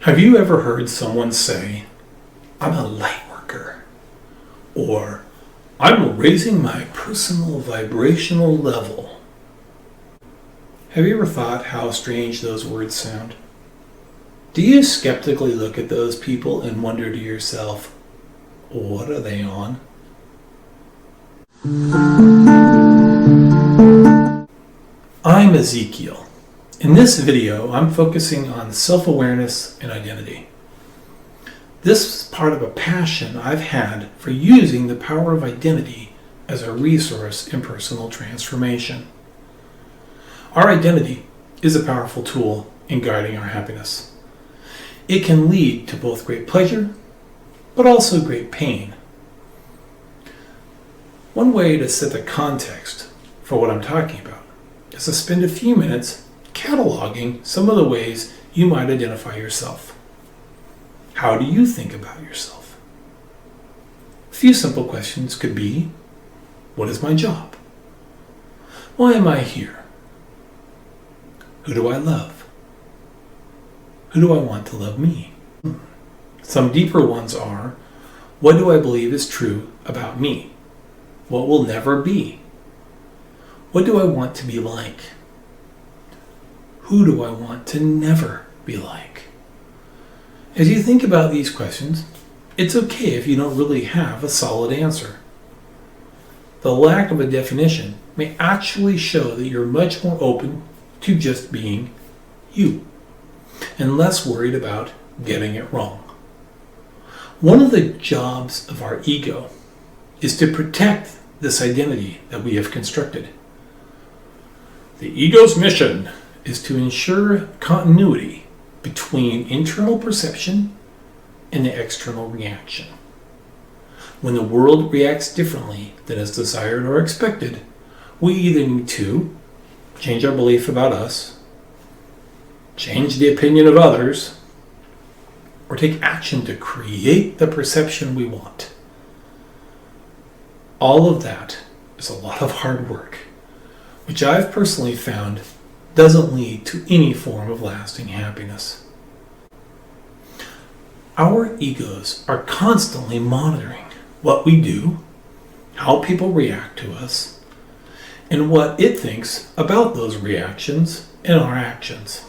Have you ever heard someone say, "I'm a light worker," or "I'm raising my personal vibrational level"? Have you ever thought how strange those words sound? Do you skeptically look at those people and wonder to yourself, what are they on? I'm Ezekiel. In this video, I'm focusing on self-awareness and identity. This is part of a passion I've had for using the power of identity as a resource in personal transformation. Our identity is a powerful tool in guiding our happiness. It can lead to both great pleasure, but also great pain. One way to set the context for what I'm talking about is to spend a few minutes cataloging some of the ways you might identify yourself. How do you think about yourself? A few simple questions could be, what is my job? Why am I here? Who do I love? Who do I want to love me? Some deeper ones are, what do I believe is true about me? What will never be? What do I want to be like? Who do I want to never be like? As you think about these questions, it's okay if you don't really have a solid answer. The lack of a definition may actually show that you're much more open to just being you, and less worried about getting it wrong. One of the jobs of our ego is to protect this identity that we have constructed. The ego's mission is to ensure continuity between internal perception and the external reaction. When the world reacts differently than is desired or expected, we either need to change our belief about us, change the opinion of others, or take action to create the perception we want. All of that is a lot of hard work, which I've personally found doesn't lead to any form of lasting happiness. Our egos are constantly monitoring what we do, how people react to us, and what it thinks about those reactions and our actions.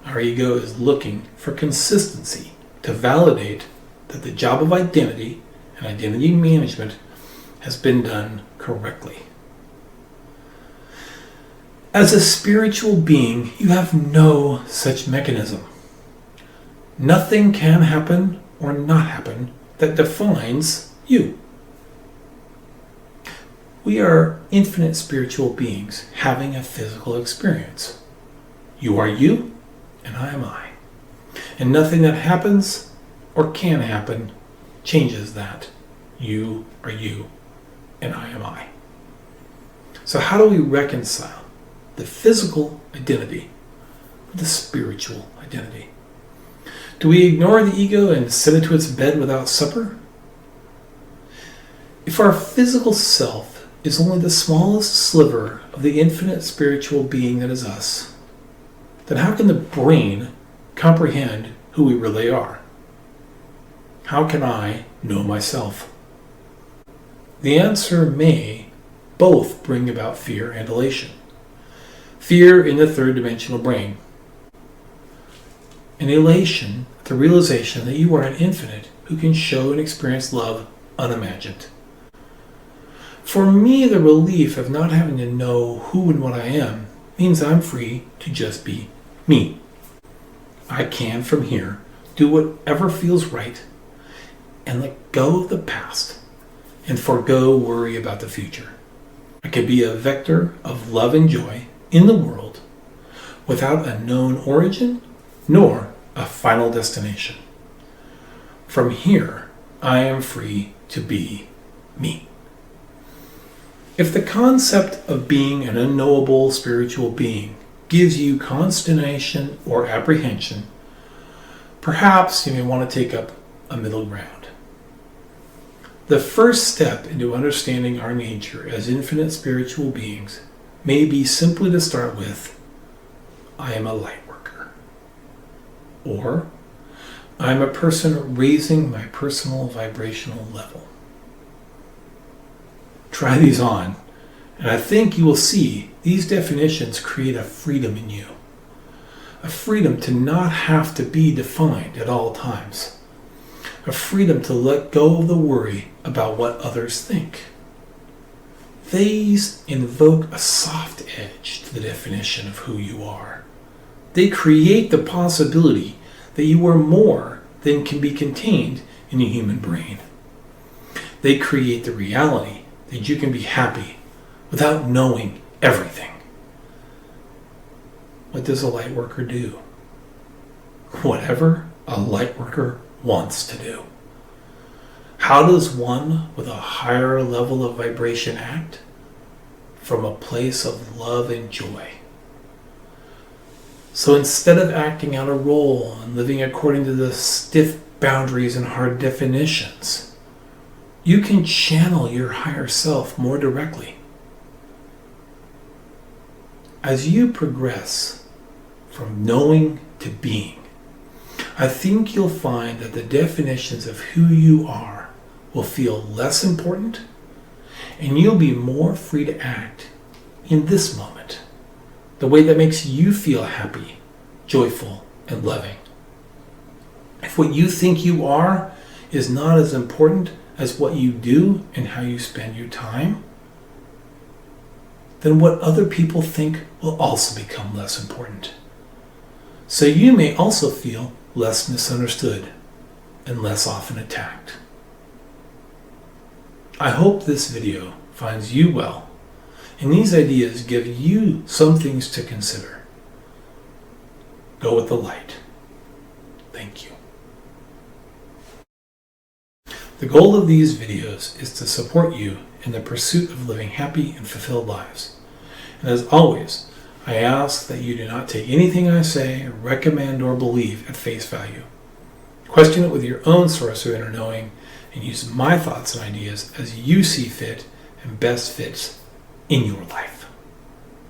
Our ego is looking for consistency to validate that the job of identity and identity management has been done correctly. As a spiritual being, you have no such mechanism. Nothing can happen or not happen that defines you. We are infinite spiritual beings having a physical experience. You are you, and I am I. And nothing that happens or can happen changes that. You are you, and I am I. So how do we reconcile the physical identity with the spiritual identity? Do we ignore the ego and send it to its bed without supper? If our physical self is only the smallest sliver of the infinite spiritual being that is us, then how can the brain comprehend who we really are? How can I know myself? The answer may both bring about fear and elation. Fear in the third dimensional brain. An elation at the realization that you are an infinite who can show and experience love unimagined. For me, the relief of not having to know who and what I am means I'm free to just be me. I can, from here, do whatever feels right and let go of the past and forego worry about the future. I can be a vector of love and joy in the world without a known origin nor a final destination. From here, I am free to be me. If the concept of being an unknowable spiritual being gives you consternation or apprehension, perhaps you may want to take up a middle ground. The first step into understanding our nature as infinite spiritual beings may be simply to start with, I am a light worker. Or, I'm a person raising my personal vibrational level. Try these on, and I think you will see these definitions create a freedom in you. A freedom to not have to be defined at all times. A freedom to let go of the worry about what others think. These invoke a soft edge to the definition of who you are. They create the possibility that you are more than can be contained in a human brain. They create the reality that you can be happy without knowing everything. What does a light worker do? Whatever a light worker wants to do. How does one with a higher level of vibration act? From a place of love and joy. So instead of acting out a role and living according to the stiff boundaries and hard definitions, you can channel your higher self more directly. As you progress from knowing to being, I think you'll find that the definitions of who you are will feel less important, and you'll be more free to act in this moment, the way that makes you feel happy, joyful, and loving. If what you think you are is not as important as what you do and how you spend your time, then what other people think will also become less important. So you may also feel less misunderstood and less often attacked. I hope this video finds you well, and these ideas give you some things to consider. Go with the light. Thank you. The goal of these videos is to support you in the pursuit of living happy and fulfilled lives. And as always, I ask that you do not take anything I say, recommend, or believe at face value. Question it with your own source of inner knowing, and use my thoughts and ideas as you see fit and best fits in your life.